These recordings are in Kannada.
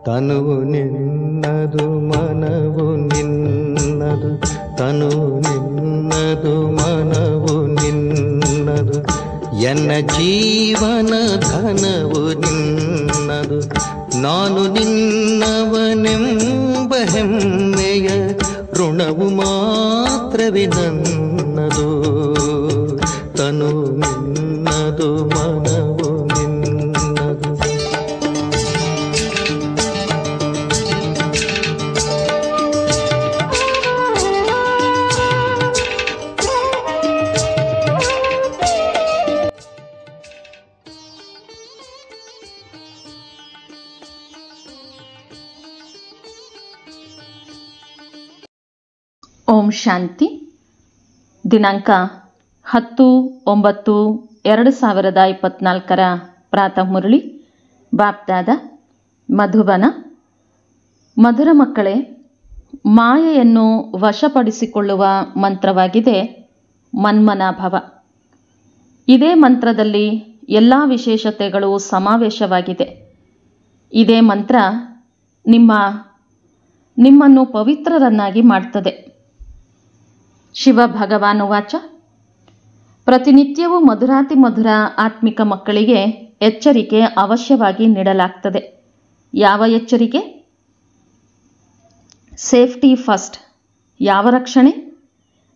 ತನುವು ನಿನ್ನದು ಮನವು ನಿನ್ನದು, ತನುವು ನಿನ್ನದು ಮನವು ನಿನ್ನದು, ಎನ್ನ ಜೀವನ ಧನವು ನಿನ್ನದು. ನಾನು ನಿನ್ನವನೆಂಬ ಹೆಮ್ಮೆಯ ಋಣವು ಮಾತ್ರವೇ ನನ್ನದು. ತನು ನಿನ್ನದು ಮನವು ನಿನ್ನದು. ಓಂ ಶಾಂತಿ. ದಿನಾಂಕ 10/9/2024 ಪ್ರಾತಃ ಮುರಳಿ. ಬಾಪ್ದಾದ ಮಧುಬನ. ಮಧುರ ಮಕ್ಕಳೇ, ಮಾಯೆಯನ್ನು ವಶಪಡಿಸಿಕೊಳ್ಳುವ ಮಂತ್ರವಾಗಿದೆ ಮನ್ಮನಾಭವ. ಇದೇ ಮಂತ್ರದಲ್ಲಿ ಎಲ್ಲ ವಿಶೇಷತೆಗಳು ಸಮಾವೇಶವಾಗಿದೆ. ಇದೇ ಮಂತ್ರ ನಿಮ್ಮನ್ನು ಪವಿತ್ರರನ್ನಾಗಿ ಮಾಡ್ತದೆ. ಶಿವ ಭಗವಾನ್ ವಾಚ: ಪ್ರತಿನಿತ್ಯವೂ ಮಧುರಾತಿ ಮಧುರ ಆತ್ಮಿಕ ಮಕ್ಕಳಿಗೆ ಎಚ್ಚರಿಕೆ ಅವಶ್ಯವಾಗಿ ನೀಡಲಾಗ್ತದೆ. ಯಾವ ಎಚ್ಚರಿಕೆ? Safety first. ಯಾವ ರಕ್ಷಣೆ?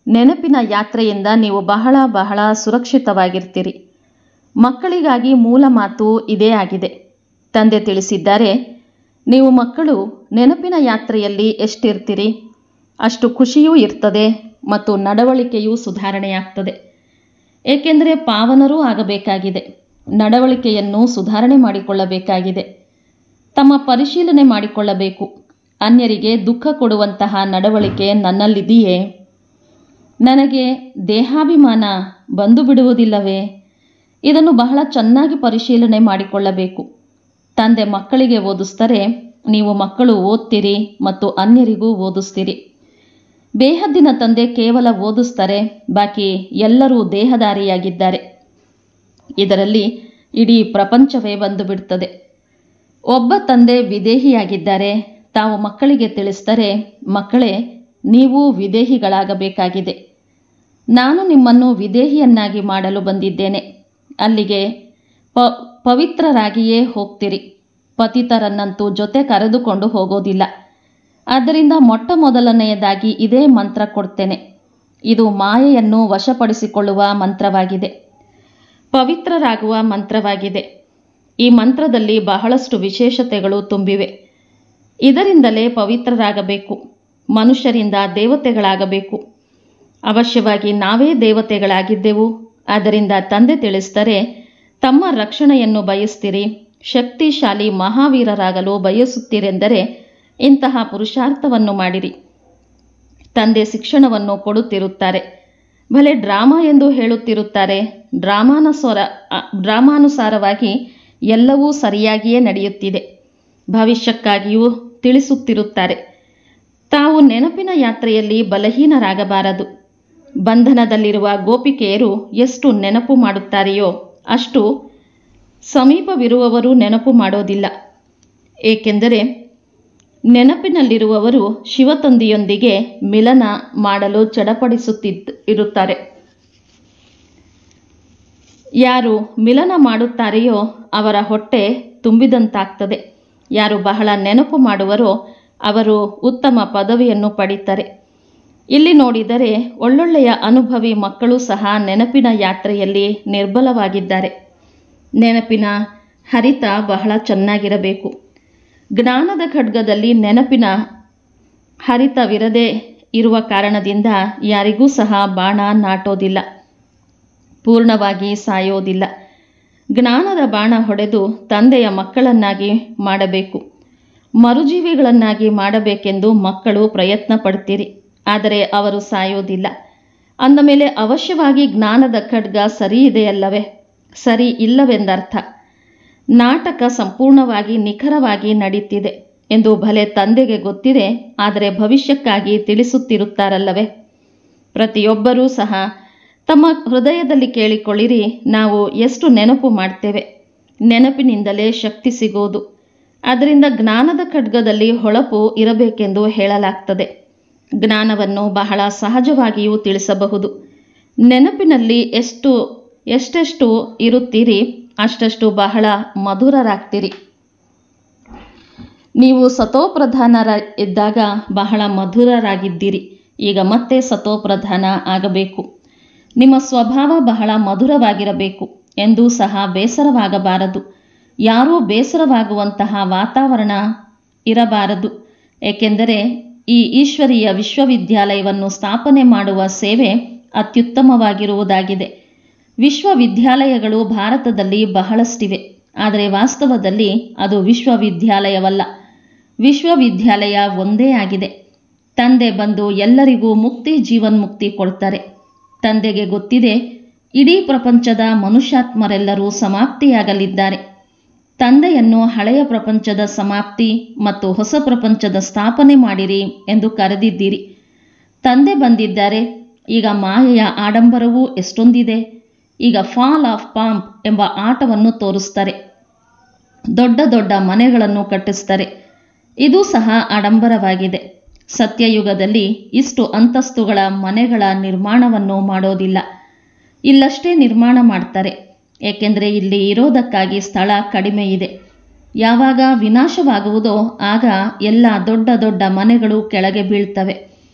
ನೆನಪಿನ ಯಾತ್ರೆಯಿಂದ ನೀವು ಬಹಳ ಬಹಳ ಸುರಕ್ಷಿತವಾಗಿರ್ತೀರಿ. ಮಕ್ಕಳಿಗಾಗಿ ಮೂಲ ಮಾತು ಇದೇ ಆಗಿದೆ. ತಂದೆ ತಿಳಿಸಿದ್ದಾರೆ, ನೀವು ಮಕ್ಕಳು ನೆನಪಿನ ಯಾತ್ರೆಯಲ್ಲಿ ಎಷ್ಟಿರ್ತೀರಿ ಅಷ್ಟು ಖುಷಿಯೂ ಇರ್ತದೆ ಮತ್ತು ನಡವಳಿಕೆಯೂ ಸುಧಾರಣೆಯಾಗ್ತದೆ. ಏಕೆಂದರೆ ಪಾವನರೂ ಆಗಬೇಕಾಗಿದೆ, ನಡವಳಿಕೆಯನ್ನು ಸುಧಾರಣೆ ಮಾಡಿಕೊಳ್ಳಬೇಕಾಗಿದೆ. ತಮ್ಮ ಪರಿಶೀಲನೆ ಮಾಡಿಕೊಳ್ಳಬೇಕು. ಅನ್ಯರಿಗೆ ದುಃಖ ಕೊಡುವಂತಹ ನಡವಳಿಕೆ ನನ್ನಲ್ಲಿದೆಯೇ? ನನಗೆ ದೇಹಾಭಿಮಾನ ಬಂದು ಬಿಡುವುದಿಲ್ಲವೇ? ಇದನ್ನು ಬಹಳ ಚೆನ್ನಾಗಿ ಪರಿಶೀಲನೆ ಮಾಡಿಕೊಳ್ಳಬೇಕು. ತಂದೆ ಮಕ್ಕಳಿಗೆ ಓದಿಸ್ತಾರೆ, ನೀವು ಮಕ್ಕಳು ಓದ್ತೀರಿ ಮತ್ತು ಅನ್ಯರಿಗೂ ಓದಿಸ್ತೀರಿ. ಬೇಹದ್ದಿನ ತಂದೆ ಕೇವಲ ಓದಿಸ್ತಾರೆ, ಬಾಕಿ ಎಲ್ಲರೂ ದೇಹದಾರಿಯಾಗಿದ್ದಾರೆ. ಇದರಲ್ಲಿ ಇಡೀ ಪ್ರಪಂಚವೇ ಬಂದು ಬಿಡ್ತದೆ. ಒಬ್ಬ ತಂದೆ ವಿದೇಹಿಯಾಗಿದ್ದಾರೆ. ತಾವು ಮಕ್ಕಳಿಗೆ ತಿಳಿಸ್ತಾರೆ, ಮಕ್ಕಳೇ, ನೀವು ವಿದೇಹಿಗಳಾಗಬೇಕಾಗಿದೆ. ನಾನು ನಿಮ್ಮನ್ನು ವಿದೇಹಿಯನ್ನಾಗಿ ಮಾಡಲು ಬಂದಿದ್ದೇನೆ. ಅಲ್ಲಿಗೆ ಪವಿತ್ರರಾಗಿಯೇ ಹೋಗ್ತೀರಿ. ಪತಿತರನ್ನಂತೂ ಜೊತೆ ಕರೆದುಕೊಂಡು ಹೋಗೋದಿಲ್ಲ. ಆದ್ದರಿಂದ ಮೊಟ್ಟ ಮೊದಲನೆಯದಾಗಿ ಇದೇ ಮಂತ್ರ ಕೊಡ್ತೇನೆ. ಇದು ಮಾಯೆಯನ್ನು ವಶಪಡಿಸಿಕೊಳ್ಳುವ ಮಂತ್ರವಾಗಿದೆ, ಪವಿತ್ರರಾಗುವ ಮಂತ್ರವಾಗಿದೆ. ಈ ಮಂತ್ರದಲ್ಲಿ ಬಹಳಷ್ಟು ವಿಶೇಷತೆಗಳು ತುಂಬಿವೆ. ಇದರಿಂದಲೇ ಪವಿತ್ರರಾಗಬೇಕು, ಮನುಷ್ಯರಿಂದ ದೇವತೆಗಳಾಗಬೇಕು. ಅವಶ್ಯವಾಗಿ ನಾವೇ ದೇವತೆಗಳಾಗಿದ್ದೆವು. ಆದ್ದರಿಂದ ತಂದೆ ತಿಳಿಸ್ತಾರೆ, ತಮ್ಮ ರಕ್ಷಣೆಯನ್ನು ಬಯಸ್ತೀರಿ, ಶಕ್ತಿಶಾಲಿ ಮಹಾವೀರರಾಗಲು ಬಯಸುತ್ತೀರೆಂದರೆ ಇಂತಹ ಪುರುಷಾರ್ಥವನ್ನು ಮಾಡಿರಿ. ತಂದೆ ಶಿಕ್ಷಣವನ್ನು ಕೊಡುತ್ತಿರುತ್ತಾರೆ. ಭಲೆ ಡ್ರಾಮಾ ಎಂದು ಹೇಳುತ್ತಿರುತ್ತಾರೆ. ಡ್ರಾಮಾನುಸಾರವಾಗಿ ಎಲ್ಲವೂ ಸರಿಯಾಗಿಯೇ ನಡೆಯುತ್ತಿದೆ. ಭವಿಷ್ಯಕ್ಕಾಗಿಯೂ ತಿಳಿಸುತ್ತಿರುತ್ತಾರೆ. ತಾವು ನೆನಪಿನ ಯಾತ್ರೆಯಲ್ಲಿ ಬಲಹೀನರಾಗಬಾರದು. ಬಂಧನದಲ್ಲಿರುವ ಗೋಪಿಕೆಯರು ಎಷ್ಟು ನೆನಪು ಮಾಡುತ್ತಾರೆಯೋ ಅಷ್ಟು ಸಮೀಪವಿರುವವರು ನೆನಪು ಮಾಡೋದಿಲ್ಲ. ಏಕೆಂದರೆ ನೆನಪಿನಲ್ಲಿರುವವರು ಶಿವತಂದೆಯೊಂದಿಗೆ ಮಿಲನ ಮಾಡಲು ಚಡಪಡಿಸುತ್ತಿರುತ್ತಾರೆ. ಯಾರು ಮಿಲನ ಮಾಡುತ್ತಾರೆಯೋ ಅವರ ಹೊಟ್ಟೆ ತುಂಬಿದಂತಾಗ್ತದೆ. ಯಾರು ಬಹಳ ನೆನಪು ಮಾಡುವರೋ ಅವರು ಉತ್ತಮ ಪದವಿಯನ್ನು ಪಡೀತಾರೆ. ಇಲ್ಲಿ ನೋಡಿದರೆ ಒಳ್ಳೊಳ್ಳೆಯ ಅನುಭವಿ ಮಕ್ಕಳು ಸಹ ನೆನಪಿನ ಯಾತ್ರೆಯಲ್ಲಿ ನಿರ್ಬಲವಾಗಿದ್ದಾರೆ. ನೆನಪಿನ ಹರಿತ ಬಹಳ ಚೆನ್ನಾಗಿರಬೇಕು. ಜ್ಞಾನದ ಖಡ್ಗದಲ್ಲಿ ನೆನಪಿನ ಹರಿತವಿರದೇ ಇರುವ ಕಾರಣದಿಂದ ಯಾರಿಗೂ ಸಹ ಬಾಣ ನಾಟೋದಿಲ್ಲ, ಪೂರ್ಣವಾಗಿ ಸಾಯೋದಿಲ್ಲ. ಜ್ಞಾನದ ಬಾಣ ಹೊಡೆದು ತಂದೆಯ ಮಕ್ಕಳನ್ನಾಗಿ ಮಾಡಬೇಕು, ಮರುಜೀವಿಗಳನ್ನಾಗಿ ಮಾಡಬೇಕೆಂದು ಮಕ್ಕಳು ಪ್ರಯತ್ನ ಪಡ್ತೀರಿ. ಆದರೆ ಅವರು ಸಾಯೋದಿಲ್ಲ. ಅಂದ ಮೇಲೆ ಅವಶ್ಯವಾಗಿ ಜ್ಞಾನದ ಖಡ್ಗ ಸರಿ ಇದೆಯಲ್ಲವೇ? ಸರಿ ಇಲ್ಲವೆಂದರ್ಥ. ನಾಟಕ ಸಂಪೂರ್ಣವಾಗಿ ನಿಖರವಾಗಿ ನಡೀತಿದೆ ಎಂದು ಭಲೆ ತಂದೆಗೆ ಗೊತ್ತಿದೆ. ಆದರೆ ಭವಿಷ್ಯಕ್ಕಾಗಿ ತಿಳಿಸುತ್ತಿರುತ್ತಾರಲ್ಲವೇ? ಪ್ರತಿಯೊಬ್ಬರೂ ಸಹ ತಮ್ಮ ಹೃದಯದಲ್ಲಿ ಕೇಳಿಕೊಳ್ಳಿರಿ, ನಾವು ಎಷ್ಟು ನೆನಪು ಮಾಡ್ತೇವೆ. ನೆನಪಿನಿಂದಲೇ ಶಕ್ತಿ ಸಿಗೋದು. ಅದರಿಂದ ಜ್ಞಾನದ ಖಡ್ಗದಲ್ಲಿ ಹೊಳಪು ಇರಬೇಕೆಂದು ಹೇಳಲಾಗ್ತದೆ. ಜ್ಞಾನವನ್ನು ಬಹಳ ಸಹಜವಾಗಿಯೂ ತಿಳಿಸಬಹುದು. ನೆನಪಿನಲ್ಲಿ ಎಷ್ಟೆಷ್ಟು ಇರುತ್ತೀರಿ ಅಷ್ಟಷ್ಟು ಬಹಳ ಮಧುರರಾಗ್ತೀರಿ. ನೀವು ಸತೋಪ್ರಧಾನರಿದ್ದಾಗ ಬಹಳ ಮಧುರರಾಗಿದ್ದೀರಿ. ಈಗ ಮತ್ತೆ ಸತೋಪ್ರಧಾನ ಆಗಬೇಕು. ನಿಮ್ಮ ಸ್ವಭಾವ ಬಹಳ ಮಧುರವಾಗಿರಬೇಕು. ಎಂದೂ ಸಹ ಬೇಸರವಾಗಬಾರದು. ಯಾರೂ ಬೇಸರವಾಗುವಂತಹ ವಾತಾವರಣ ಇರಬಾರದು. ಏಕೆಂದರೆ ಈ ಈಶ್ವರೀಯ ವಿಶ್ವವಿದ್ಯಾಲಯವನ್ನು ಸ್ಥಾಪನೆ ಮಾಡುವ ಸೇವೆ ಅತ್ಯುತ್ತಮವಾಗಿರುವುದಾಗಿದೆ. ವಿಶ್ವವಿದ್ಯಾಲಯಗಳು ಭಾರತದಲ್ಲಿ ಬಹಳಷ್ಟಿವೆ. ಆದರೆ ವಾಸ್ತವದಲ್ಲಿ ಅದು ವಿಶ್ವವಿದ್ಯಾಲಯವಲ್ಲ. ವಿಶ್ವವಿದ್ಯಾಲಯ ಒಂದೇ ಆಗಿದೆ. ತಂದೆ ಬಂದು ಎಲ್ಲರಿಗೂ ಮುಕ್ತಿ, ಜೀವನ್ಮುಕ್ತಿ ಕೊಡ್ತಾರೆ. ತಂದೆಗೆ ಗೊತ್ತಿದೆ ಇಡೀ ಪ್ರಪಂಚದ ಮನುಷ್ಯಾತ್ಮರೆಲ್ಲರೂ ಸಮಾಪ್ತಿಯಾಗಲಿದ್ದಾರೆ. ತಂದೆಯನ್ನು ಹಳೆಯ ಪ್ರಪಂಚದ ಸಮಾಪ್ತಿ ಮತ್ತು ಹೊಸ ಪ್ರಪಂಚದ ಸ್ಥಾಪನೆ ಮಾಡಿರಿ ಎಂದು ಕರೆದಿದ್ದೀರಿ. ತಂದೆ ಬಂದಿದ್ದಾರೆ. ಈಗ ಮಾಯೆಯ ಆಡಂಬರವೂ ಎಷ್ಟೊಂದಿದೆ. ಈಗ ಫಾಲ್ ಆಫ್ ಪಾಂಪ್ ಎಂಬ ಆಟವನ್ನು ತೋರಿಸ್ತಾರೆ. ದೊಡ್ಡ ದೊಡ್ಡ ಮನೆಗಳನ್ನು ಕಟ್ಟಿಸ್ತಾರೆ. ಇದು ಸಹ ಆಡಂಬರವಾಗಿದೆ. ಸತ್ಯಯುಗದಲ್ಲಿ ಇಷ್ಟು ಅಂತಸ್ತುಗಳ ಮನೆಗಳ ನಿರ್ಮಾಣವನ್ನು ಮಾಡೋದಿಲ್ಲ. ಇಲ್ಲಷ್ಟೇ ನಿರ್ಮಾಣ ಮಾಡ್ತಾರೆ. ಏಕೆಂದರೆ ಇಲ್ಲಿ ಇರೋದಕ್ಕಾಗಿ ಸ್ಥಳ ಕಡಿಮೆ ಇದೆ. ಯಾವಾಗ ವಿನಾಶವಾಗುವುದೋ ಆಗ ಎಲ್ಲ ದೊಡ್ಡ ದೊಡ್ಡ ಮನೆಗಳು ಕೆಳಗೆ ಬೀಳ್ತವೆ.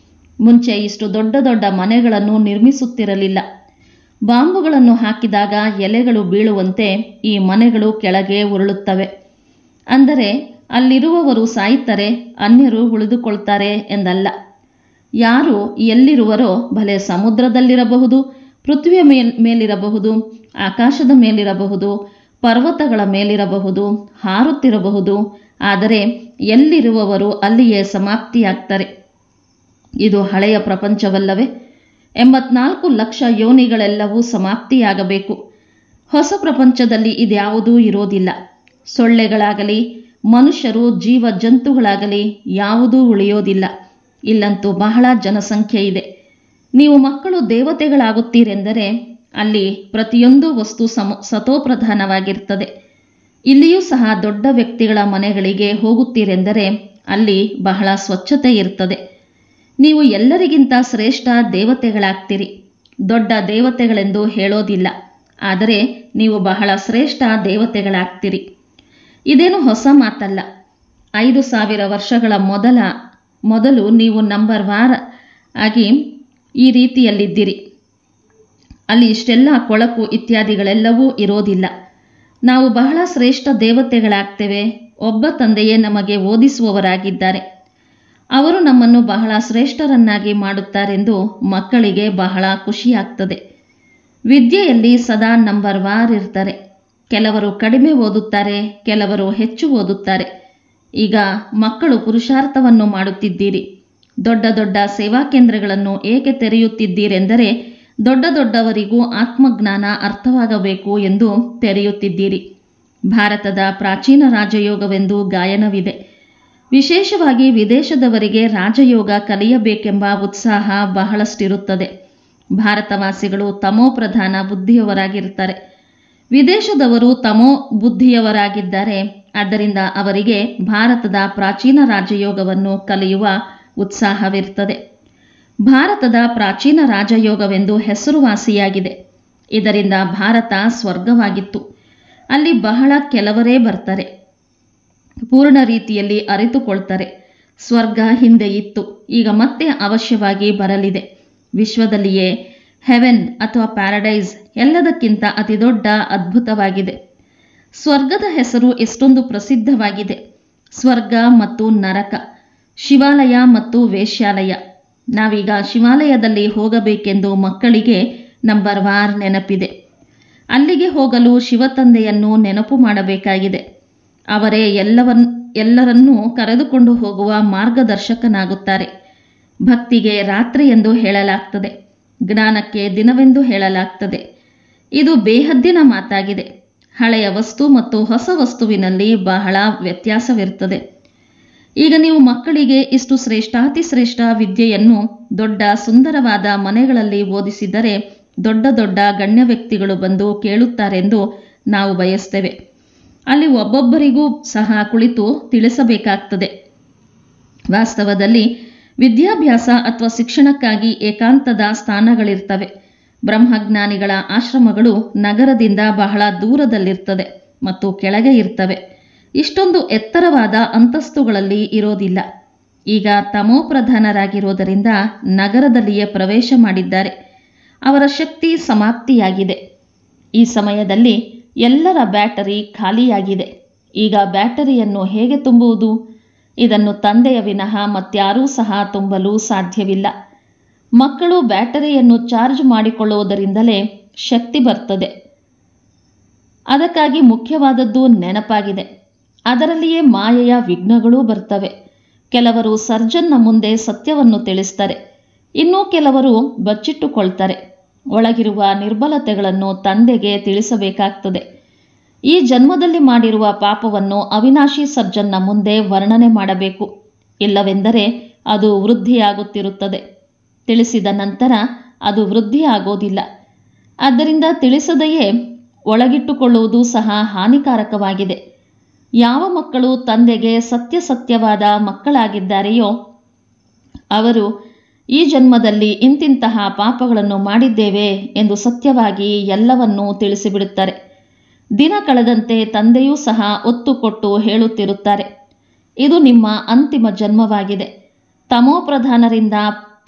ಮುಂಚೆ ಇಷ್ಟು ದೊಡ್ಡ ದೊಡ್ಡ ಮನೆಗಳನ್ನು ನಿರ್ಮಿಸುತ್ತಿರಲಿಲ್ಲ. ಬಾಂಬುಗಳನ್ನು ಹಾಕಿದಾಗ ಎಲೆಗಳು ಬೀಳುವಂತೆ ಈ ಮನೆಗಳು ಕೆಳಗೆ ಉರುಳುತ್ತವೆ. ಅಂದರೆ ಅಲ್ಲಿರುವವರು ಸಾಯ್ತಾರೆ, ಅನ್ಯರು ಉಳಿದುಕೊಳ್ತಾರೆ ಎಂದಲ್ಲ. ಯಾರು ಎಲ್ಲಿರುವರೋ, ಭಲೆ ಸಮುದ್ರದಲ್ಲಿರಬಹುದು, ಪೃಥ್ವಿಯ ಮೇಲಿರಬಹುದು, ಆಕಾಶದ ಮೇಲಿರಬಹುದು, ಪರ್ವತಗಳ ಮೇಲಿರಬಹುದು, ಹಾರುತ್ತಿರಬಹುದು. ಆದರೆ ಎಲ್ಲಿರುವವರು ಅಲ್ಲಿಯೇ ಸಮಾಪ್ತಿಯಾಗ್ತಾರೆ. ಇದು ಹಳೆಯ ಪ್ರಪಂಚವಲ್ಲವೇ? 84 ಲಕ್ಷ ಯೋನಿಗಳೆಲ್ಲವೂ ಸಮಾಪ್ತಿಯಾಗಬೇಕು. ಹೊಸ ಪ್ರಪಂಚದಲ್ಲಿ ಇದ್ಯಾವುದೂ ಇರೋದಿಲ್ಲ. ಸೊಳ್ಳೆಗಳಾಗಲಿ, ಮನುಷ್ಯರು, ಜೀವ ಜಂತುಗಳಾಗಲಿ ಯಾವುದೂ ಉಳಿಯೋದಿಲ್ಲ. ಇಲ್ಲಂತೂ ಬಹಳ ಜನಸಂಖ್ಯೆ ಇದೆ. ನೀವು ಮಕ್ಕಳು ದೇವತೆಗಳಾಗುತ್ತೀರೆಂದರೆ ಅಲ್ಲಿ ಪ್ರತಿಯೊಂದು ವಸ್ತು ಸತೋಪ್ರಧಾನವಾಗಿರ್ತದೆ. ಇಲ್ಲಿಯೂ ಸಹ ದೊಡ್ಡ ವ್ಯಕ್ತಿಗಳ ಮನೆಗಳಿಗೆ ಹೋಗುತ್ತೀರೆಂದರೆ ಅಲ್ಲಿ ಬಹಳ ಸ್ವಚ್ಛತೆ ಇರ್ತದೆ. ನೀವು ಎಲ್ಲರಿಗಿಂತ ಶ್ರೇಷ್ಠ ದೇವತೆಗಳಾಗ್ತೀರಿ. ದೊಡ್ಡ ದೇವತೆಗಳೆಂದು ಹೇಳೋದಿಲ್ಲ, ಆದರೆ ನೀವು ಬಹಳ ಶ್ರೇಷ್ಠ ದೇವತೆಗಳಾಗ್ತೀರಿ. ಇದೇನು ಹೊಸ ಮಾತಲ್ಲ. 5000 ವರ್ಷಗಳ ಮೊದಲು ನೀವು ನಂಬರ್ 1 ಆಗಿ ಈ ರೀತಿಯಲ್ಲಿದ್ದೀರಿ. ಅಲ್ಲಿ ಇಷ್ಟೆಲ್ಲ ಕೊಳಕು ಇತ್ಯಾದಿಗಳೆಲ್ಲವೂ ಇರೋದಿಲ್ಲ. ನಾವು ಬಹಳ ಶ್ರೇಷ್ಠ ದೇವತೆಗಳಾಗ್ತೇವೆ. ಒಬ್ಬ ತಂದೆಯೇ ನಮಗೆ ಓದಿಸುವವರಾಗಿದ್ದಾರೆ. ಅವರು ನಮ್ಮನ್ನು ಬಹಳ ಶ್ರೇಷ್ಠರನ್ನಾಗಿ ಮಾಡುತ್ತಾರೆಂದು ಮಕ್ಕಳಿಗೆ ಬಹಳ ಖುಷಿಯಾಗ್ತದೆ. ವಿದ್ಯೆಯಲ್ಲಿ ಸದಾ ನಂಬರ್ 1 ಇರ್ತಾರೆ. ಕೆಲವರು ಕಡಿಮೆ ಓದುತ್ತಾರೆ, ಕೆಲವರು ಹೆಚ್ಚು ಓದುತ್ತಾರೆ. ಈಗ ಮಕ್ಕಳು ಪುರುಷಾರ್ಥವನ್ನು ಮಾಡುತ್ತಿದ್ದೀರಿ. ದೊಡ್ಡ ದೊಡ್ಡ ಸೇವಾ ಕೇಂದ್ರಗಳನ್ನು ಏಕೆ ತೆರೆಯುತ್ತಿದ್ದೀರೆಂದರೆ ದೊಡ್ಡ ದೊಡ್ಡವರಿಗೂ ಆತ್ಮಜ್ಞಾನ ಅರ್ಥವಾಗಬೇಕು ಎಂದು ತೆರೆಯುತ್ತಿದ್ದೀರಿ. ಭಾರತದ ಪ್ರಾಚೀನ ರಾಜಯೋಗವೆಂದು ಗಾಯನವಿದೆ. ವಿಶೇಷವಾಗಿ ವಿದೇಶದವರಿಗೆ ರಾಜಯೋಗ ಕಲಿಯಬೇಕೆಂಬ ಉತ್ಸಾಹ ಬಹಳಷ್ಟಿರುತ್ತದೆ. ಭಾರತವಾಸಿಗಳು ತಮೋಪ್ರಧಾನ ಬುದ್ಧಿಯವರಾಗಿರ್ತಾರೆ. ವಿದೇಶದವರು ತಮೋ ಬುದ್ಧಿಯವರಾಗಿದ್ದಾರೆ. ಆದ್ದರಿಂದ ಅವರಿಗೆ ಭಾರತದ ಪ್ರಾಚೀನ ರಾಜಯೋಗವನ್ನು ಕಲಿಯುವ ಉತ್ಸಾಹವಿರ್ತದೆ. ಭಾರತದ ಪ್ರಾಚೀನ ರಾಜಯೋಗವೆಂದು ಹೆಸರುವಾಸಿಯಾಗಿದೆ. ಇದರಿಂದ ಭಾರತ ಸ್ವರ್ಗವಾಗಿತ್ತು. ಅಲ್ಲಿ ಬಹಳ ಕೆಲವರೇ ಬರ್ತಾರೆ, ಪೂರ್ಣ ರೀತಿಯಲ್ಲಿ ಅರಿತುಕೊಳ್ತಾರೆ. ಸ್ವರ್ಗ ಹಿಂದೆ ಇತ್ತು, ಈಗ ಮತ್ತೆ ಅವಶ್ಯವಾಗಿ ಬರಲಿದೆ. ವಿಶ್ವದಲ್ಲಿಯೇ ಹೆವೆನ್ ಅಥವಾ ಪ್ಯಾರಡೈಸ್ ಎಲ್ಲದಕ್ಕಿಂತ ಅತಿದೊಡ್ಡ ಅದ್ಭುತವಾಗಿದೆ. ಸ್ವರ್ಗದ ಹೆಸರು ಎಷ್ಟೊಂದು ಪ್ರಸಿದ್ಧವಾಗಿದೆ. ಸ್ವರ್ಗ ಮತ್ತು ನರಕ, ಶಿವಾಲಯ ಮತ್ತು ವೇಶ್ಯಾಲಯ. ನಾವೀಗ ಶಿವಾಲಯದಲ್ಲಿ ಹೋಗಬೇಕೆಂದು ಮಕ್ಕಳಿಗೆ ನಂಬರ್ 1 ನೆನಪಿದೆ. ಅಲ್ಲಿಗೆ ಹೋಗಲು ಶಿವತಂದೆಯನ್ನು ನೆನಪು ಮಾಡಬೇಕಾಗಿದೆ. ಅವರೇ ಎಲ್ಲರನ್ನೂ ಕರೆದುಕೊಂಡು ಹೋಗುವ ಮಾರ್ಗದರ್ಶಕನಾಗುತ್ತಾರೆ. ಭಕ್ತಿಗೆ ರಾತ್ರಿ ಎಂದು ಹೇಳಲಾಗ್ತದೆ, ಜ್ಞಾನಕ್ಕೆ ದಿನವೆಂದು ಹೇಳಲಾಗ್ತದೆ. ಇದು ಬೇಹದ್ದಿನ ಮಾತಾಗಿದೆ. ಹಳೆಯ ವಸ್ತು ಮತ್ತು ಹೊಸ ವಸ್ತುವಿನಲ್ಲಿ ಬಹಳ ವ್ಯತ್ಯಾಸವಿರುತ್ತದೆ. ಈಗ ನೀವು ಮಕ್ಕಳಿಗೆ ಇಷ್ಟು ಶ್ರೇಷ್ಠಾತಿಶ್ರೇಷ್ಠ ವಿದ್ಯೆಯನ್ನು ದೊಡ್ಡ ಸುಂದರವಾದ ಮನೆಗಳಲ್ಲಿ ಓದಿಸಿದರೆ ದೊಡ್ಡ ದೊಡ್ಡ ಗಣ್ಯ ವ್ಯಕ್ತಿಗಳು ಬಂದು ಕೇಳುತ್ತಾರೆಂದು ನಾವು ಬಯಸ್ತೇವೆ. ಅಲ್ಲಿ ಒಬ್ಬೊಬ್ಬರಿಗೂ ಸಹ ಕುಳಿತು ತಿಳಿಸಬೇಕಾಗ್ತದೆ. ವಾಸ್ತವದಲ್ಲಿ ವಿದ್ಯಾಭ್ಯಾಸ ಅಥವಾ ಶಿಕ್ಷಣಕ್ಕಾಗಿ ಏಕಾಂತದ ಸ್ಥಾನಗಳಿರ್ತವೆ. ಬ್ರಹ್ಮಜ್ಞಾನಿಗಳ ಆಶ್ರಮಗಳು ನಗರದಿಂದ ಬಹಳ ದೂರದಲ್ಲಿರ್ತದೆ ಮತ್ತು ಕೆಳಗೆ ಇರ್ತವೆ. ಇಷ್ಟೊಂದು ಎತ್ತರವಾದ ಅಂತಸ್ತುಗಳಲ್ಲಿ ಇರೋದಿಲ್ಲ. ಈಗ ತಮೋಪ್ರಧಾನರಾಗಿರೋದರಿಂದ ನಗರದಲ್ಲಿಯೇ ಪ್ರವೇಶ ಮಾಡಿದ್ದಾರೆ. ಅವರ ಶಕ್ತಿ ಸಮಾಪ್ತಿಯಾಗಿದೆ. ಈ ಸಮಯದಲ್ಲಿ ಎಲ್ಲರ ಬ್ಯಾಟರಿ ಖಾಲಿಯಾಗಿದೆ. ಈಗ ಬ್ಯಾಟರಿಯನ್ನು ಹೇಗೆ ತುಂಬುವುದು? ಇದನ್ನು ತಂದೆಯ ವಿನಃ ಮತ್ಯಾರೂ ಸಹ ತುಂಬಲು ಸಾಧ್ಯವಿಲ್ಲ. ಮಕ್ಕಳು ಬ್ಯಾಟರಿಯನ್ನು ಚಾರ್ಜ್ ಮಾಡಿಕೊಳ್ಳುವುದರಿಂದಲೇ ಶಕ್ತಿ ಬರ್ತದೆ. ಅದಕ್ಕಾಗಿ ಮುಖ್ಯವಾದದ್ದು ನೆನಪಾಗಿದೆ. ಅದರಲ್ಲಿಯೇ ಮಾಯೆಯ ವಿಘ್ನಗಳೂ ಬರ್ತವೆ. ಕೆಲವರು ಸರ್ಜನ್ನ ಮುಂದೆ ಸತ್ಯವನ್ನು ತಿಳಿಸ್ತಾರೆ. ಇನ್ನೂ ಕೆಲವರು ಬಚ್ಚಿಟ್ಟುಕೊಳ್ತಾರೆ. ಒಳಗಿರುವ ನಿರ್ಬಲತೆಗಳನ್ನು ತಂದೆಗೆ ತಿಳಿಸಬೇಕಾಗ್ತದೆ. ಈ ಜನ್ಮದಲ್ಲಿ ಮಾಡಿರುವ ಪಾಪವನ್ನು ಅವಿನಾಶಿ ಸರ್ಜನ್ನ ಮುಂದೆ ವರ್ಣನೆ ಮಾಡಬೇಕು. ಇಲ್ಲವೆಂದರೆ ಅದು ವೃದ್ಧಿಯಾಗುತ್ತಿರುತ್ತದೆ. ತಿಳಿಸಿದ ನಂತರ ಅದು ವೃದ್ಧಿಯಾಗೋದಿಲ್ಲ. ಆದ್ದರಿಂದ ತಿಳಿಸದೆಯೇ ಒಳಗಿಟ್ಟುಕೊಳ್ಳುವುದು ಸಹ ಹಾನಿಕಾರಕವಾಗಿದೆ. ಯಾವ ಮಕ್ಕಳು ತಂದೆಗೆ ಸತ್ಯಸತ್ಯವಾದ ಮಕ್ಕಳಾಗಿದ್ದಾರೆಯೋ ಅವರು ಈ ಜನ್ಮದಲ್ಲಿ ಇಂತಿಂತಹ ಪಾಪಗಳನ್ನು ಮಾಡಿದ್ದೇವೆ ಎಂದು ಸತ್ಯವಾಗಿ ಎಲ್ಲವನ್ನೂ ತಿಳಿಸಿಬಿಡುತ್ತಾರೆ. ದಿನ ಕಳೆದಂತೆ ತಂದೆಯೂ ಸಹ ಒತ್ತು ಕೊಟ್ಟು ಹೇಳುತ್ತಿರುತ್ತಾರೆ, ಇದು ನಿಮ್ಮ ಅಂತಿಮ ಜನ್ಮವಾಗಿದೆ. ತಮೋಪ್ರಧಾನರಿಂದ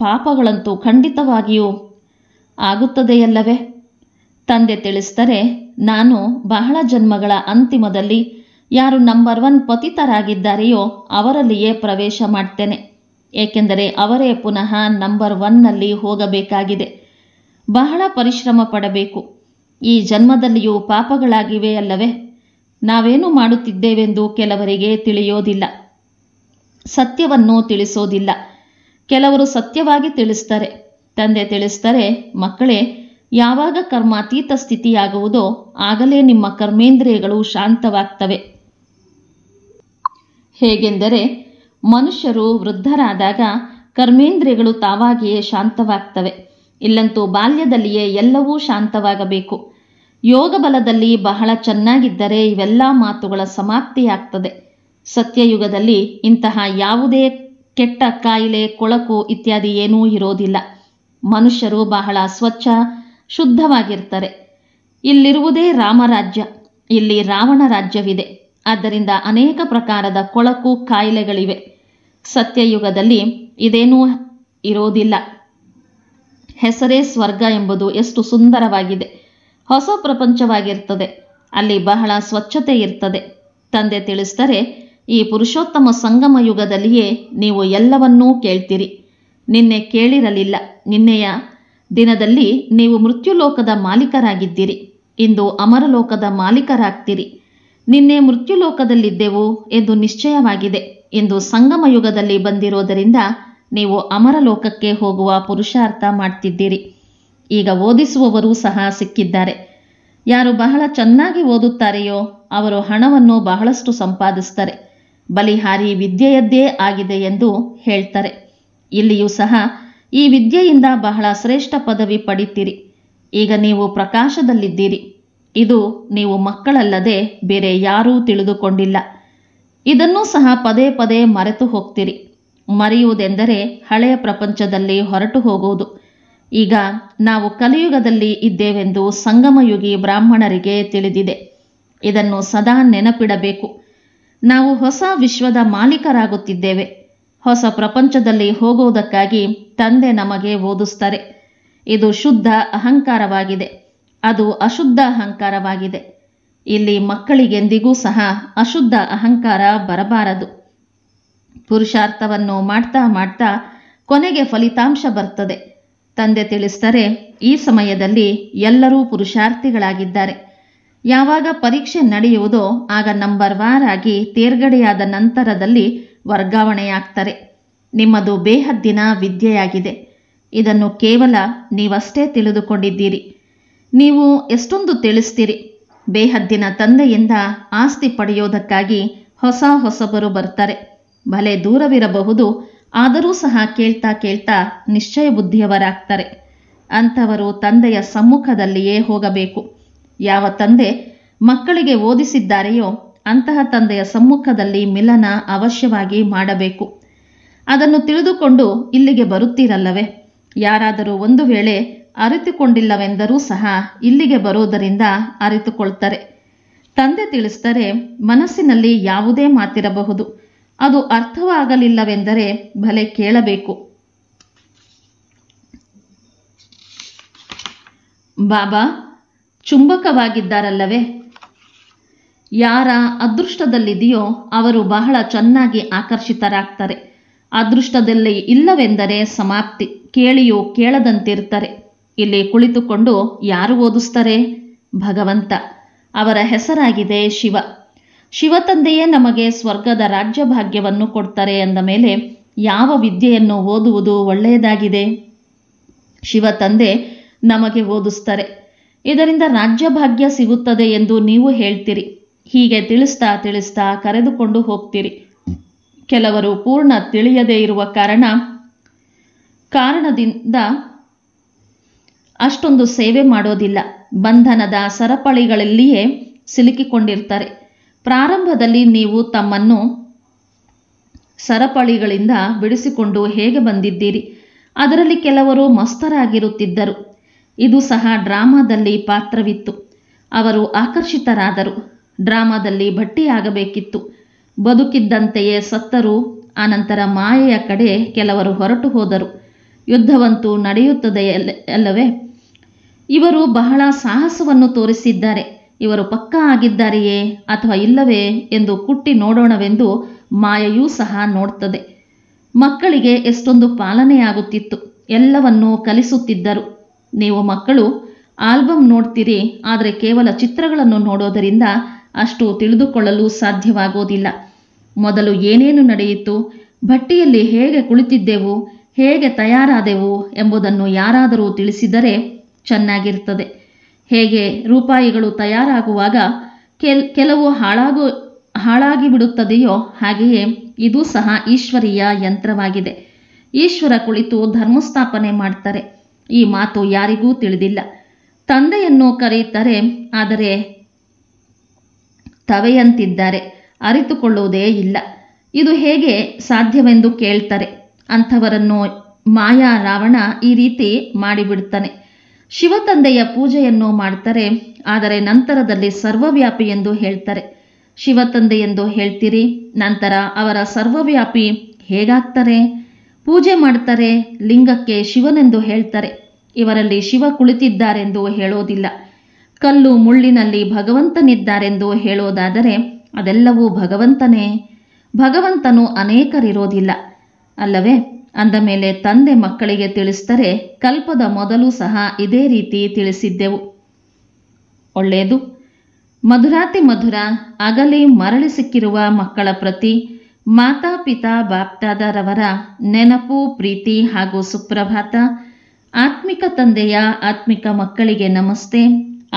ಪಾಪಗಳಂತೂ ಖಂಡಿತವಾಗಿಯೂ ಆಗುತ್ತದೆಯಲ್ಲವೇ? ತಂದೆ ತಿಳಿಸ್ತಾರೆ, ನಾನು ಬಹಳ ಜನ್ಮಗಳ ಅಂತಿಮದಲ್ಲಿ ಯಾರು ನಂಬರ್ 1 ಪತಿತರಾಗಿದ್ದಾರೆಯೋ ಅವರಲ್ಲಿಯೇ ಪ್ರವೇಶ ಮಾಡ್ತೇನೆ. ಏಕೆಂದರೆ ಅವರೇ ಪುನಃ ನಂಬರ್ 1ನಲ್ಲಿ ಹೋಗಬೇಕಾಗಿದೆ. ಬಹಳ ಪರಿಶ್ರಮ ಪಡಬೇಕು. ಈ ಜನ್ಮದಲ್ಲಿಯೂ ಪಾಪಗಳಾಗಿವೆಯಲ್ಲವೇ? ನಾವೇನು ಮಾಡುತ್ತಿದ್ದೇವೆಂದು ಕೆಲವರಿಗೆ ತಿಳಿಯೋದಿಲ್ಲ. ಸತ್ಯವನ್ನು ತಿಳಿಸೋದಿಲ್ಲ. ಕೆಲವರು ಸತ್ಯವಾಗಿ ತಿಳಿಸ್ತಾರೆ. ತಂದೆ ತಿಳಿಸ್ತಾರೆ, ಮಕ್ಕಳೇ, ಯಾವಾಗ ಕರ್ಮಾತೀತ ಸ್ಥಿತಿಯಾಗುವುದೋ ಆಗಲೇ ನಿಮ್ಮ ಕರ್ಮೇಂದ್ರಿಯಗಳು ಶಾಂತವಾಗ್ತವೆ. ಹೇಗೆಂದರೆ ಮನುಷ್ಯರು ವೃದ್ಧರಾದಾಗ ಕರ್ಮೇಂದ್ರಿಯಗಳು ತಾವಾಗಿಯೇ ಶಾಂತವಾಗ್ತವೆ. ಇಲ್ಲಂತೂ ಬಾಲ್ಯದಲ್ಲಿಯೇ ಎಲ್ಲವೂ ಶಾಂತವಾಗಬೇಕು. ಯೋಗ ಬಲದಲ್ಲಿ ಬಹಳ ಚೆನ್ನಾಗಿದ್ದರೆ ಇವೆಲ್ಲ ಮಾತುಗಳ ಸಮಾಪ್ತಿಯಾಗ್ತದೆ. ಸತ್ಯಯುಗದಲ್ಲಿ ಇಂತಹ ಯಾವುದೇ ಕೆಟ್ಟ ಕಾಯಿಲೆ, ಕೊಳಕು ಇತ್ಯಾದಿ ಏನೂ ಇರೋದಿಲ್ಲ. ಮನುಷ್ಯರು ಬಹಳ ಸ್ವಚ್ಛ ಶುದ್ಧವಾಗಿರ್ತಾರೆ. ಇಲ್ಲಿರುವುದೇ ರಾಮರಾಜ್ಯ, ಇಲ್ಲಿ ರಾವಣ ರಾಜ್ಯವಿದೆ. ಆದ್ದರಿಂದ ಅನೇಕ ಪ್ರಕಾರದ ಕೊಳಕು ಕಾಯಿಲೆಗಳಿವೆ. ಸತ್ಯಯುಗದಲ್ಲಿ ಇದೇನೂ ಇರೋದಿಲ್ಲ. ಹೆಸರೇ ಸ್ವರ್ಗ ಎಂಬುದು ಎಷ್ಟು ಸುಂದರವಾಗಿದೆ. ಹೊಸ ಪ್ರಪಂಚವಾಗಿರ್ತದೆ. ಅಲ್ಲಿ ಬಹಳ ಸ್ವಚ್ಛತೆ ಇರ್ತದೆ. ತಂದೆ ತಿಳಿಸ್ತಾರೆ, ಈ ಪುರುಷೋತ್ತಮ ಸಂಗಮ ಯುಗದಲ್ಲಿಯೇ ನೀವು ಎಲ್ಲವನ್ನೂ ಕೇಳ್ತೀರಿ. ನಿನ್ನೆ ಕೇಳಿರಲಿಲ್ಲ. ನಿನ್ನೆಯ ದಿನದಲ್ಲಿ ನೀವು ಮೃತ್ಯುಲೋಕದ ಮಾಲೀಕರಾಗಿದ್ದೀರಿ. ಇಂದು ಅಮರಲೋಕದ ಮಾಲೀಕರಾಗ್ತೀರಿ. ನಿನ್ನೆ ಮೃತ್ಯುಲೋಕದಲ್ಲಿದ್ದೆವು ಎಂದು ನಿಶ್ಚಯವಾಗಿದೆ. ಇಂದು ಸಂಗಮ ಯುಗದಲ್ಲಿ ಬಂದಿರೋದರಿಂದ ನೀವು ಅಮರಲೋಕಕ್ಕೆ ಹೋಗುವ ಪುರುಷಾರ್ಥ ಮಾಡ್ತಿದ್ದೀರಿ. ಈಗ ಓದಿಸುವವರೂ ಸಹ ಸಿಕ್ಕಿದ್ದಾರೆ. ಯಾರು ಬಹಳ ಚೆನ್ನಾಗಿ ಓದುತ್ತಾರೆಯೋ ಅವರು ಹಣವನ್ನು ಬಹಳಷ್ಟು ಸಂಪಾದಿಸ್ತಾರೆ. ಬಲಿಹಾರಿ ವಿದ್ಯೆಯದ್ದೇ ಆಗಿದೆ ಎಂದು ಹೇಳ್ತಾರೆ. ಇಲ್ಲಿಯೂ ಸಹ ಈ ವಿದ್ಯೆಯಿಂದ ಬಹಳ ಶ್ರೇಷ್ಠ ಪದವಿ ಪಡಿತೀರಿ. ಈಗ ನೀವು ಪ್ರಕಾಶದಲ್ಲಿದ್ದೀರಿ. ಇದು ನೀವು ಮಕ್ಕಳಲ್ಲದೆ ಬೇರೆ ಯಾರೂ ತಿಳಿದುಕೊಂಡಿಲ್ಲ. ಇದನ್ನೂ ಸಹ ಪದೇ ಪದೇ ಮರೆತು ಹೋಗ್ತೀರಿ. ಮರೆಯುವುದೆಂದರೆ ಹಳೆಯ ಪ್ರಪಂಚದಲ್ಲಿ ಹೊರಟು ಹೋಗುವುದು. ಈಗ ನಾವು ಕಲಿಯುಗದಲ್ಲಿ ಇದ್ದೇವೆಂದು ಸಂಗಮಯುಗಿ ಬ್ರಾಹ್ಮಣರಿಗೆ ತಿಳಿದಿದೆ. ಇದನ್ನು ಸದಾ ನೆನಪಿಡಬೇಕು. ನಾವು ಹೊಸ ವಿಶ್ವದ ಮಾಲೀಕರಾಗುತ್ತಿದ್ದೇವೆ. ಹೊಸ ಪ್ರಪಂಚದಲ್ಲಿ ಹೋಗುವುದಕ್ಕಾಗಿ ತಂದೆ ನಮಗೆ ಓದಿಸ್ತಾರೆ. ಇದು ಶುದ್ಧ ಅಹಂಕಾರವಾಗಿದೆ. ಅದು ಅಶುದ್ಧ ಅಹಂಕಾರವಾಗಿದೆ. ಇಲ್ಲಿ ಮಕ್ಕಳಿಗೆಂದಿಗೂ ಸಹ ಅಶುದ್ಧ ಅಹಂಕಾರ ಬರಬಾರದು. ಪುರುಷಾರ್ಥವನ್ನು ಮಾಡ್ತಾ ಮಾಡ್ತಾ ಕೊನೆಗೆ ಫಲಿತಾಂಶ ಬರ್ತದೆ. ತಂದೆ ತಿಳಿಸ್ತಾರೆ, ಈ ಸಮಯದಲ್ಲಿ ಎಲ್ಲರೂ ಪುರುಷಾರ್ಥಿಗಳಾಗಿದ್ದಾರೆ. ಯಾವಾಗ ಪರೀಕ್ಷೆ ನಡೆಯುವುದೋ ಆಗ ನಂಬರ್ 1 ಆಗಿ ತೇರ್ಗಡೆಯಾದ ನಂತರದಲ್ಲಿ ವರ್ಗಾವಣೆಯಾಗ್ತಾರೆ. ನಿಮ್ಮದು ಬೇಹದ್ದಿನ ವಿದ್ಯೆಯಾಗಿದೆ. ಇದನ್ನು ಕೇವಲ ನೀವಷ್ಟೇ ತಿಳಿದುಕೊಂಡಿದ್ದೀರಿ. ನೀವು ಎಷ್ಟೊಂದು ತಿಳಿಸ್ತೀರಿ. ಬೇಹದ್ದಿನ ತಂದೆಯಿಂದ ಆಸ್ತಿ ಪಡೆಯೋದಕ್ಕಾಗಿ ಹೊಸಬರು ಬರ್ತಾರೆ. ಭಲೆ ದೂರವಿರಬಹುದು, ಆದರೂ ಸಹ ಕೇಳ್ತಾ ಕೇಳ್ತಾ ನಿಶ್ಚಯ ಬುದ್ಧಿಯವರಾಗ್ತಾರೆ. ಅಂಥವರು ತಂದೆಯ ಸಮ್ಮುಖದಲ್ಲಿಯೇ ಹೋಗಬೇಕು. ಯಾವ ತಂದೆ ಮಕ್ಕಳಿಗೆ ಓದಿಸಿದ್ದಾರೆಯೋ ಅಂತಹ ತಂದೆಯ ಸಮ್ಮುಖದಲ್ಲಿ ಮಿಲನ ಅವಶ್ಯವಾಗಿ ಮಾಡಬೇಕು. ಅದನ್ನು ತಿಳಿದುಕೊಂಡು ಇಲ್ಲಿಗೆ ಬರುತ್ತೀರಲ್ಲವೇ? ಯಾರಾದರೂ ಒಂದು ವೇಳೆ ಅರಿತುಕೊಂಡಿಲ್ಲವೆಂದರೂ ಸಹ ಇಲ್ಲಿಗೆ ಬರುವುದರಿಂದ ಅರಿತುಕೊಳ್ತಾರೆ. ತಂದೆ ತಿಳಿಸ್ತಾರೆ, ಮನಸ್ಸಿನಲ್ಲಿ ಯಾವುದೇ ಮಾತಿರಬಹುದು, ಅದು ಅರ್ಥವಾಗಲಿಲ್ಲವೆಂದರೆ ಭಲೆ ಕೇಳಬೇಕು. ಬಾಬಾ ಚುಂಬಕವಾಗಿದ್ದಾರಲ್ಲವೇ? ಯಾರ ಅದೃಷ್ಟದಲ್ಲಿದೆಯೋ ಅವರು ಬಹಳ ಚೆನ್ನಾಗಿ ಆಕರ್ಷಿತರಾಗ್ತಾರೆ. ಅದೃಷ್ಟದಲ್ಲಿ ಇಲ್ಲವೆಂದರೆ ಸಮಾಪ್ತಿ, ಕೇಳಿಯೂ ಕೇಳದಂತಿರ್ತಾರೆ. ಇಲ್ಲಿ ಕುಳಿತುಕೊಂಡು ಯಾರು ಓದಿಸ್ತಾರೆ? ಭಗವಂತ. ಅವರ ಹೆಸರಾಗಿದೆ ಶಿವ. ಶಿವ ತಂದೆಯೇ ನಮಗೆ ಸ್ವರ್ಗದ ರಾಜ್ಯ ಭಾಗ್ಯವನ್ನು ಕೊಡ್ತಾರೆ ಎಂದ ಮೇಲೆ ಯಾವ ವಿದ್ಯೆಯನ್ನು ಓದುವುದು ಒಳ್ಳೆಯದಾಗಿದೆ? ಶಿವ ತಂದೆ ನಮಗೆ ಓದಿಸ್ತಾರೆ. ಇದರಿಂದ ರಾಜ್ಯ ಭಾಗ್ಯ ಸಿಗುತ್ತದೆ ಎಂದು ನೀವು ಹೇಳ್ತೀರಿ. ಹೀಗೆ ತಿಳಿಸ್ತಾ ತಿಳಿಸ್ತಾ ಕರೆದುಕೊಂಡು ಹೋಗ್ತೀರಿ. ಕೆಲವರು ಪೂರ್ಣ ತಿಳಿಯದೇ ಇರುವ ಕಾರಣದಿಂದ ಅಷ್ಟೊಂದು ಸೇವೆ ಮಾಡೋದಿಲ್ಲ. ಬಂಧನದ ಸರಪಳಿಗಳಲ್ಲಿಯೇ ಸಿಲುಕಿಕೊಂಡಿರ್ತಾರೆ. ಪ್ರಾರಂಭದಲ್ಲಿ ನೀವು ತಮ್ಮನ್ನು ಸರಪಳಿಗಳಿಂದ ಬಿಡಿಸಿಕೊಂಡು ಹೇಗೆ ಬಂದಿದ್ದೀರಿ? ಅದರಲ್ಲಿ ಕೆಲವರು ಮಸ್ತರಾಗಿರುತ್ತಿದ್ದರು. ಇದು ಸಹ ಡ್ರಾಮಾದಲ್ಲಿ ಪಾತ್ರವಿತ್ತು. ಅವರು ಆಕರ್ಷಿತರಾದರು. ಡ್ರಾಮಾದಲ್ಲಿ ಭಟ್ಟಿಯಾಗಬೇಕಿತ್ತು. ಬದುಕಿದ್ದಂತೆಯೇ ಸತ್ತರು. ಆನಂತರ ಮಾಯೆಯ ಕಡೆ ಕೆಲವರು ಹೊರಟು ಹೋದರು. ಯುದ್ಧವಂತೂ ನಡೆಯುತ್ತದೆ ಅಲ್ಲವೇ? ಇವರು ಬಹಳ ಸಾಹಸವನ್ನು ತೋರಿಸಿದ್ದಾರೆ. ಇವರು ಪಕ್ಕಾ ಆಗಿದ್ದಾರೆಯೇ ಅಥವಾ ಇಲ್ಲವೇ ಎಂದು ಕುಟ್ಟಿ ನೋಡೋಣವೆಂದು ಮಾಯೆಯೂ ಸಹ ನೋಡ್ತದೆ. ಮಕ್ಕಳಿಗೆ ಎಷ್ಟೊಂದು ಪಾಲನೆಯಾಗುತ್ತಿತ್ತು. ಎಲ್ಲವನ್ನೂ ಕಲಿಸುತ್ತಿದ್ದರು. ನೀವು ಮಕ್ಕಳು ಆಲ್ಬಮ್ ನೋಡ್ತೀರಿ, ಆದರೆ ಕೇವಲ ಚಿತ್ರಗಳನ್ನು ನೋಡೋದರಿಂದ ಅಷ್ಟು ತಿಳಿದುಕೊಳ್ಳಲು ಸಾಧ್ಯವಾಗೋದಿಲ್ಲ. ಮೊದಲು ಏನೇನು ನಡೆಯಿತು, ಭಟ್ಟಿಯಲ್ಲಿ ಹೇಗೆ ಕುಳಿತಿದ್ದೆವು, ಹೇಗೆ ತಯಾರಾದೆವು ಎಂಬುದನ್ನು ಯಾರಾದರೂ ತಿಳಿಸಿದರೆ ಚೆನ್ನಾಗಿರ್ತದೆ. ಹೇಗೆ ರೂಪಾಯಿಗಳು ತಯಾರಾಗುವಾಗ ಕೆಲವು ಹಾಳಾಗಿ ಬಿಡುತ್ತದೆಯೋ ಹಾಗೆಯೇ ಇದು ಸಹ ಈಶ್ವರೀಯ ಯಂತ್ರವಾಗಿದೆ. ಈಶ್ವರ ಕುಳಿತು ಧರ್ಮಸ್ಥಾಪನೆ ಮಾಡ್ತಾರೆ. ಈ ಮಾತು ಯಾರಿಗೂ ತಿಳಿದಿಲ್ಲ. ತಂದೆಯನ್ನು ಕರೆಯುತ್ತಾರೆ, ಆದರೆ ತವೆಯಂತಿದ್ದಾರೆ, ಅರಿತುಕೊಳ್ಳುವುದೇ ಇಲ್ಲ. ಇದು ಹೇಗೆ ಸಾಧ್ಯವೆಂದು ಕೇಳ್ತಾರೆ. ಅಂಥವರನ್ನು ಮಾಯಾ ರಾವಣ ಈ ರೀತಿ ಮಾಡಿಬಿಡ್ತಾನೆ. ಶಿವ ತಂದೆಯ ಪೂಜೆಯನ್ನು ಮಾಡ್ತಾರೆ, ಆದರೆ ನಂತರದಲ್ಲಿ ಸರ್ವವ್ಯಾಪಿ ಎಂದು ಹೇಳ್ತಾರೆ. ಶಿವ ತಂದೆ ಎಂದು ಹೇಳ್ತೀರಿ, ನಂತರ ಅವರ ಸರ್ವವ್ಯಾಪಿ ಹೇಗಾಗ್ತಾರೆ? ಪೂಜೆ ಮಾಡ್ತಾರೆ, ಲಿಂಗಕ್ಕೆ ಶಿವನೆಂದು ಹೇಳ್ತಾರೆ. ಇವರಲ್ಲಿ ಶಿವ ಕುಳಿತಿದ್ದಾರೆಂದು ಹೇಳೋದಿಲ್ಲ. ಕಲ್ಲು ಮುಳ್ಳಿನಲ್ಲಿ ಭಗವಂತನಿದ್ದಾರೆಂದು ಹೇಳೋದಾದರೆ ಅದೆಲ್ಲವೂ ಭಗವಂತನೇ. ಭಗವಂತನು ಅನೇಕರಿರೋದಿಲ್ಲ ಅಲ್ಲವೇ? ಅಂದ ಮೇಲೆ ತಂದೆ ಮಕ್ಕಳಿಗೆ ತಿಳಿಸ್ತಾರೆ, ಕಲ್ಪದ ಮೊದಲು ಸಹ ಇದೇ ರೀತಿ ತಿಳಿಸಿದ್ದೆವು. ಒಳ್ಳೆಯದು. ಮಧುರಾತಿ ಮಧುರ ಅಗಲಿ ಮರಳಿ ಸಿಕ್ಕಿರುವ ಮಕ್ಕಳ ಪ್ರತಿ ಮಾತಾಪಿತಾ ಬಾಪ್ದಾದರವರ ನೆನಪು, ಪ್ರೀತಿ ಹಾಗೂ ಸುಪ್ರಭಾತ. ಆತ್ಮಿಕ ತಂದೆಯ ಆತ್ಮಿಕ ಮಕ್ಕಳಿಗೆ ನಮಸ್ತೆ.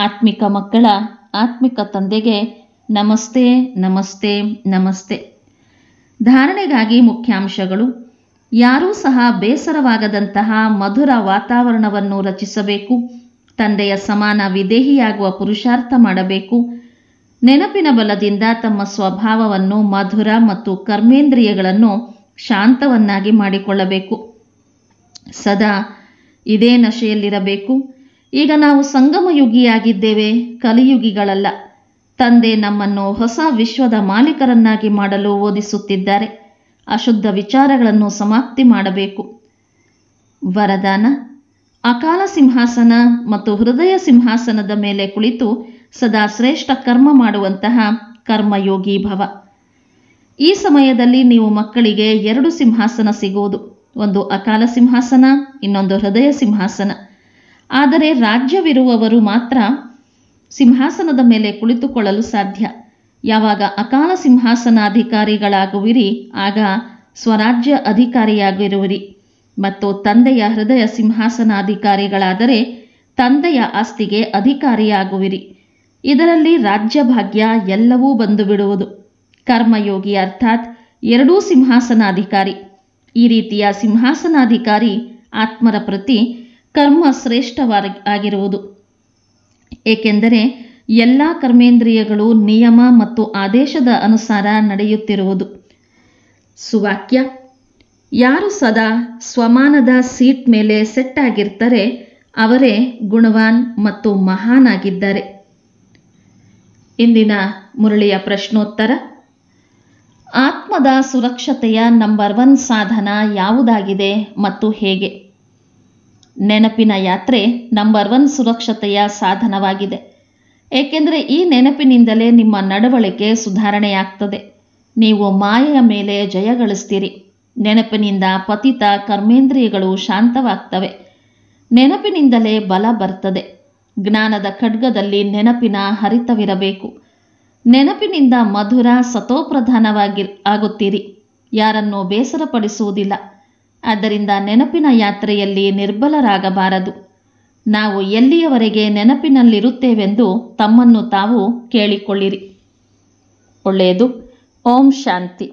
ಆತ್ಮಿಕ ಮಕ್ಕಳ ಆತ್ಮಿಕ ತಂದೆಗೆ ನಮಸ್ತೆ, ನಮಸ್ತೆ, ನಮಸ್ತೆ. ಧಾರಣೆಗಾಗಿ ಮುಖ್ಯಾಂಶಗಳು. ಯಾರೂ ಸಹ ಬೇಸರವಾಗದಂತಹ ಮಧುರ ವಾತಾವರಣವನ್ನು ರಚಿಸಬೇಕು. ತಂದೆಯ ಸಮಾನ ವಿಧೇಹಿಯಾಗುವ ಪುರುಷಾರ್ಥ ಮಾಡಬೇಕು. ನೆನಪಿನ ಬಲದಿಂದ ತಮ್ಮ ಸ್ವಭಾವವನ್ನು ಮಧುರ ಮತ್ತು ಕರ್ಮೇಂದ್ರಿಯಗಳನ್ನು ಶಾಂತವನ್ನಾಗಿ ಮಾಡಿಕೊಳ್ಳಬೇಕು. ಸದಾ ಇದೇ ನಶೆಯಲ್ಲಿರಬೇಕು. ಈಗ ನಾವು ಸಂಗಮಯುಗಿಯಾಗಿದ್ದೇವೆ, ಕಲಿಯುಗಿಗಳಲ್ಲ. ತಂದೆ ನಮ್ಮನ್ನು ಹೊಸ ವಿಶ್ವದ ಮಾಲೀಕರನ್ನಾಗಿ ಮಾಡಲು ಓದಿಸುತ್ತಿದ್ದಾರೆ. ಅಶುದ್ಧ ವಿಚಾರಗಳನ್ನು ಸಮಾಪ್ತಿ ಮಾಡಬೇಕು. ವರದಾನ: ಅಕಾಲ ಸಿಂಹಾಸನ ಮತ್ತು ಹೃದಯ ಸಿಂಹಾಸನದ ಮೇಲೆ ಕುಳಿತು ಸದಾ ಶ್ರೇಷ್ಠ ಕರ್ಮ ಮಾಡುವಂತಹ ಕರ್ಮಯೋಗಿ ಭವ. ಈ ಸಮಯದಲ್ಲಿ ನೀವು ಮಕ್ಕಳಿಗೆ 2 ಸಿಂಹಾಸನ ಸಿಗುವುದು. ಒಂದು ಅಕಾಲ ಸಿಂಹಾಸನ, ಇನ್ನೊಂದು ಹೃದಯ ಸಿಂಹಾಸನ. ಆದರೆ ರಾಜ್ಯವಿರುವವರು ಮಾತ್ರ ಸಿಂಹಾಸನದ ಮೇಲೆ ಕುಳಿತುಕೊಳ್ಳಲು ಸಾಧ್ಯ. ಯಾವಾಗ ಅಕಾಲ ಸಿಂಹಾಸನಾಧಿಕಾರಿಗಳಾಗುವಿರಿ ಆಗ ಸ್ವರಾಜ್ಯ ಅಧಿಕಾರಿಯಾಗಿರುವಿರಿ. ಮತ್ತು ತಂದೆಯ ಹೃದಯ ಸಿಂಹಾಸನಾಧಿಕಾರಿಗಳಾದರೆ ತಂದೆಯ ಆಸ್ತಿಗೆ ಅಧಿಕಾರಿಯಾಗುವಿರಿ. ಇದರಲ್ಲಿ ರಾಜ್ಯ ಭಾಗ್ಯ ಎಲ್ಲವೂ ಬಂದು ಬಿಡುವುದು. ಕರ್ಮಯೋಗಿ ಅರ್ಥಾತ್ 2 ಸಿಂಹಾಸನಾಧಿಕಾರಿ. ಈ ರೀತಿಯ ಸಿಂಹಾಸನಾಧಿಕಾರಿ ಆತ್ಮರ ಪ್ರತಿ ಕರ್ಮ ಶ್ರೇಷ್ಠವಾಗಿರುವುದು. ಏಕೆಂದರೆ ಎಲ್ಲ ಕರ್ಮೇಂದ್ರಿಯಗಳು ನಿಯಮ ಮತ್ತು ಆದೇಶದ ಅನುಸಾರ ನಡೆಯುತ್ತಿರುವುದು. ಸುವಾಕ್ಯ: ಯಾರು ಸದಾ ಸ್ವಮಾನದ ಸೀಟ್ ಮೇಲೆ ಸೆಟ್ ಆಗಿರ್ತಾರೆ ಅವರೇ ಗುಣವಾನ್ ಮತ್ತು ಮಹಾನ್ ಆಗಿದ್ದಾರೆ. ಇಂದಿನ ಮುರಳಿಯ ಪ್ರಶ್ನೋತ್ತರ: ಆತ್ಮದ ಸುರಕ್ಷತೆಯ ನಂಬರ್ 1 ಸಾಧನ ಯಾವುದಾಗಿದೆ ಮತ್ತು ಹೇಗೆ? ನೆನಪಿನ ಯಾತ್ರೆ ನಂಬರ್ 1 ಸುರಕ್ಷತೆಯ ಸಾಧನವಾಗಿದೆ. ಏಕೆಂದರೆ ಈ ನೆನಪಿನಿಂದಲೇ ನಿಮ್ಮ ನಡವಳಿಕೆ ಸುಧಾರಣೆಯಾಗ್ತದೆ. ನೀವು ಮಾಯೆಯ ಮೇಲೆ ಜಯಗಳಿಸ್ತೀರಿ. ನೆನಪಿನಿಂದ ಪತಿತ ಕರ್ಮೇಂದ್ರಿಯಗಳು ಶಾಂತವಾಗ್ತವೆ. ನೆನಪಿನಿಂದಲೇ ಬಲ ಬರ್ತದೆ. ಜ್ಞಾನದ ಖಡ್ಗದಲ್ಲಿ ನೆನಪಿನ ಹರಿತವಿರಬೇಕು. ನೆನಪಿನಿಂದ ಮಧುರ ಆಗುತ್ತೀರಿ. ಯಾರನ್ನೂ ಬೇಸರಪಡಿಸುವುದಿಲ್ಲ. ಆದ್ದರಿಂದ ನೆನಪಿನ ಯಾತ್ರೆಯಲ್ಲಿ ನಿರ್ಬಲರಾಗಬಾರದು. ನಾವು ಎಲ್ಲಿಯವರೆಗೆ ನೆನಪಿನಲ್ಲಿರುತ್ತೇವೆಂದು ತಮ್ಮನ್ನು ತಾವು ಕೇಳಿಕೊಳ್ಳಿರಿ. ಒಳ್ಳೆಯದು. ಓಂ ಶಾಂತಿ.